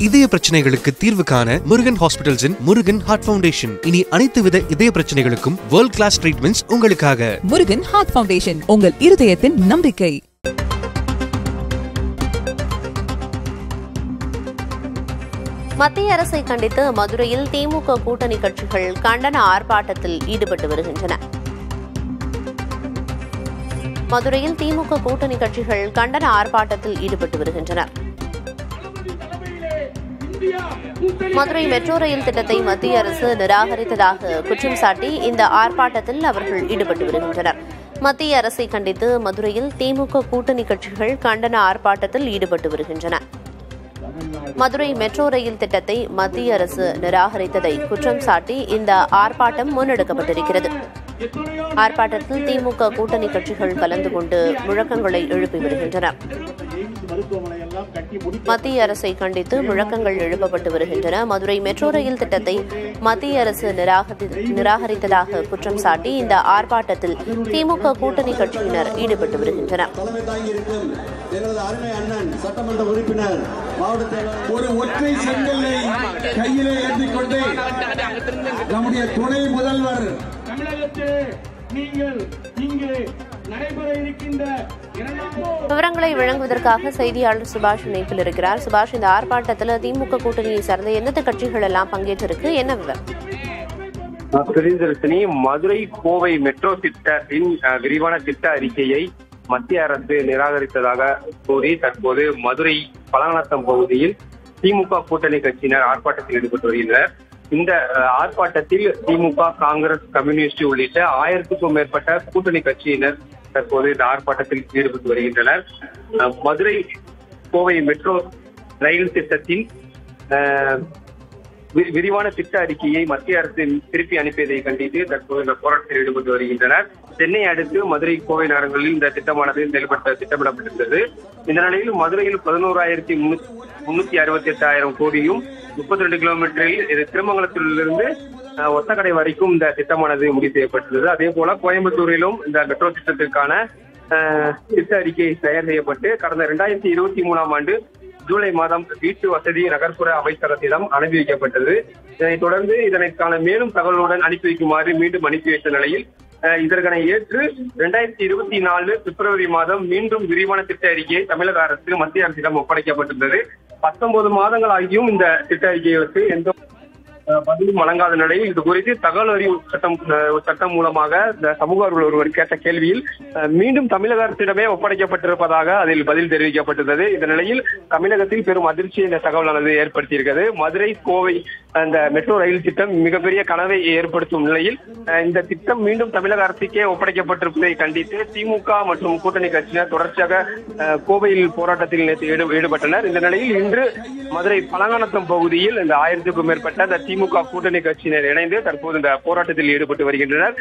இதய பிரச்சனைகளுக்கு தீர்வு காண முருகன் ஹாஸ்பிடல்ஸின் முருகன் ஹார்ட் ஃபவுண்டேஷன். இனி அனைத்து வித இதய பிரச்சனைகளுக்கும் வேர்ல்ட் கிளாஸ் ட்ரீட்மெண்ட்ஸ் உங்களுக்காக. முருகன் ஹார்ட் ஃபவுண்டேஷன், உங்கள் இருதயத்தின் நம்பிக்கை. மத்திய அரசை கண்டித்து மதுரையில் திமுக கூட்டணி கட்சிகள் கண்டன ஆர்ப்பாட்டத்தில் ஈடுபட்டு வருகின்றன. மதுரையில் திமுக கூட்டணி கட்சிகள் கண்டன ஆர்ப்பாட்டத்தில் ஈடுபட்டு வருகின்றனர். மதுரை மெட்ரோ ரயில் திட்டத்தை மத்திய அரசு நிராகரித்ததாக குற்றம் சாட்டி இந்த ஆர்ப்பாட்டத்தில் அவர்கள் ஈடுபட்டு வருகின்றனர். மத்திய அரசை கண்டித்து மதுரையில் திமுக கூட்டணி கட்சிகள் கண்டன ஆர்ப்பாட்டத்தில் ஈடுபட்டு வருகின்றன. மதுரை மெட்ரோ ரயில் திட்டத்தை மத்திய அரசு நிராகரித்ததை குற்றம் சாட்டி இந்த ஆர்ப்பாட்டம் முன்னெடுக்கப்பட்டிருக்கிறது. ஆர்ப்பாட்டத்தில் திமுக கூட்டணி கட்சிகள் கலந்து கொண்டு முழக்கங்களை எழுப்பி வருகின்றனர். மத்திய அரசை கண்டித்து முழக்கங்கள் எழுப்பப்பட்டு வருகின்றன. மதுரை மெட்ரோ ரயில் திட்டத்தை மத்திய அரசு நிராகரித்ததாக குற்றம் சாட்டி இந்த ஆர்ப்பாட்டத்தில் திமுக கூட்டணி கட்சியினர் ஈடுபட்டு வருகின்றனர். ஒரு ஒற்றை செங்கல்லை கையிலே ஏந்திக் கொண்டு நம்முடைய துணை முதல்வர் விவரங்களை வழங்குவதற்காக செய்தியாளர் சுபாஷ் இணைப்பில் இருக்கிறார். சுபாஷ், இந்த ஆர்ப்பாட்டத்தில் திமுக கூட்டணியை சார்ந்த எந்தெந்த கட்சிகள் எல்லாம் பங்கேற்றிருக்கு, என்ன விவரம்? மதுரை கோவை மெட்ரோ திட்டத்தின் விரிவான திட்ட அறிக்கையை மத்திய அரசு நிராகரித்ததாக கூறி தற்போது மதுரை பழங்கநத்தம் பகுதியில் திமுக கூட்டணி கட்சியினர் ஆர்ப்பாட்டத்தில் ஈடுபட்டு வருகின்றனர். இந்த ஆர்ப்பாட்டத்தில் திமுக, காங்கிரஸ், கம்யூனிஸ்ட் உள்ளிட்ட 1000க்கும் மேற்பட்ட கூட்டணி கட்சியினர் தற்போது இந்த ஆர்ப்பாட்டத்தில் ஈடுபட்டு வருகின்றனர். மதுரை கோவை மெட்ரோ ரயில் திட்டத்தின் விரிவான திட்ட அறிக்கையை மத்திய அரசு திருப்பி அனுப்பியதை கண்டித்து தற்போது இந்த போராட்டத்தில் ஈடுபட்டு வருகின்றனர். சென்னை அடுத்து மதுரை கோவை நகரங்களில் இந்த திட்டமானது செயல்படுத்த திட்டமிடப்பட்டிருந்தது. இந்த நிலையில் மதுரையில் 11,368,000 கோடியும் 32 கிலோமீட்டரில் திருமங்கலத்திலிருந்து ஒத்தக்கடை வரைக்கும் இந்த திட்டமானது முடிவு செய்யப்பட்டுள்ளது. அதே போல கோயம்புத்தூரிலும் இந்த மெட்ரோ திட்டத்திற்கான திட்ட அறிக்கை தயார் செய்யப்பட்டு கடந்த 2023ஆம் ஆண்டு ஜூலை மாதம் வீட்டு வசதி நகர்ப்புற அமைச்சகத்திடம் அனுப்பி வைக்கப்பட்டது. இதனைத் தொடர்ந்து இதற்கான மேலும் தகவலுடன் அனுப்பி வைக்குமாறு மீண்டும் அனுப்பி வைத்த நிலையில் இதற்கென ஏற்று 2024 பிப்ரவரி மாதம் மீண்டும் விரிவான திட்ட அறிக்கையை தமிழக அரசு மத்திய அரசிடம் ஒப்படைக்கப்பட்டுள்ளது. 19 மாதங்கள் ஆகியும் இந்த திட்ட அறிக்கையை வச்சு எந்த பதிலும் வழங்காத நிலையில் இது குறித்து தகவல் அறிவு சட்டம் மூலமாக இந்த சமூக ஆர்வலர் ஒருவர் கேட்ட கேள்வியில் மீண்டும் தமிழக அரசிடமே ஒப்படைக்கப்பட்டிருப்பதாக அதில் பதில் தெரிவிக்கப்பட்டுள்ளது. இந்த நிலையில் தமிழகத்தில் பெரும் அதிர்ச்சியை இந்த தகவலானது ஏற்படுத்தியிருக்கிறது. மதுரை கோவை அந்த மெட்ரோ ரயில் திட்டம் மிகப்பெரிய கனவை ஏற்படுத்தும் நிலையில் இந்த திட்டம் மீண்டும் தமிழக அரசுக்கே ஒப்படைக்கப்பட்டிருப்பதை கண்டித்து திமுக மற்றும் கூட்டணி கட்சியினர் தொடர்ச்சியாக கோவையில் போராட்டத்தில் ஈடுபட்டனர். இந்த நிலையில் இன்று மதுரை பழங்கநத்தம் பகுதியில் இந்த 1000க்கும் மேற்பட்ட இந்த திமுக கூட்டணி கட்சியினர் இணைந்து தற்போது இந்த போராட்டத்தில் ஈடுபட்டு வருகின்றனர்.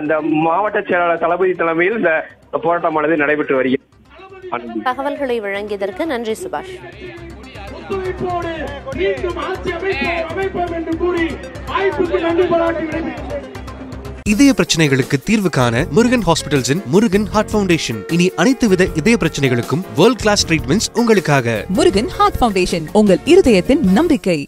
இந்த மாவட்ட செயலாளர் தளபதி தலைமையில் இந்த போராட்டமானது நடைபெற்று வருகிறது. தகவல்களை வழங்கியதற்கு நன்றி சுபாஷ். இதய பிரச்சனைகளுக்கு தீர்வு காண முருகன் ஹாஸ்பிடல்ஸின் முருகன் ஹார்ட் ஃபவுண்டேஷன். இனி அனைத்து வித இதய பிரச்சனைகளுக்கும் வேர்ல்ட் கிளாஸ் ட்ரீட்மெண்ட்ஸ் உங்களுக்காக. முருகன் ஹார்ட் ஃபவுண்டேஷன், உங்கள் இருதயத்தின் நம்பிக்கை.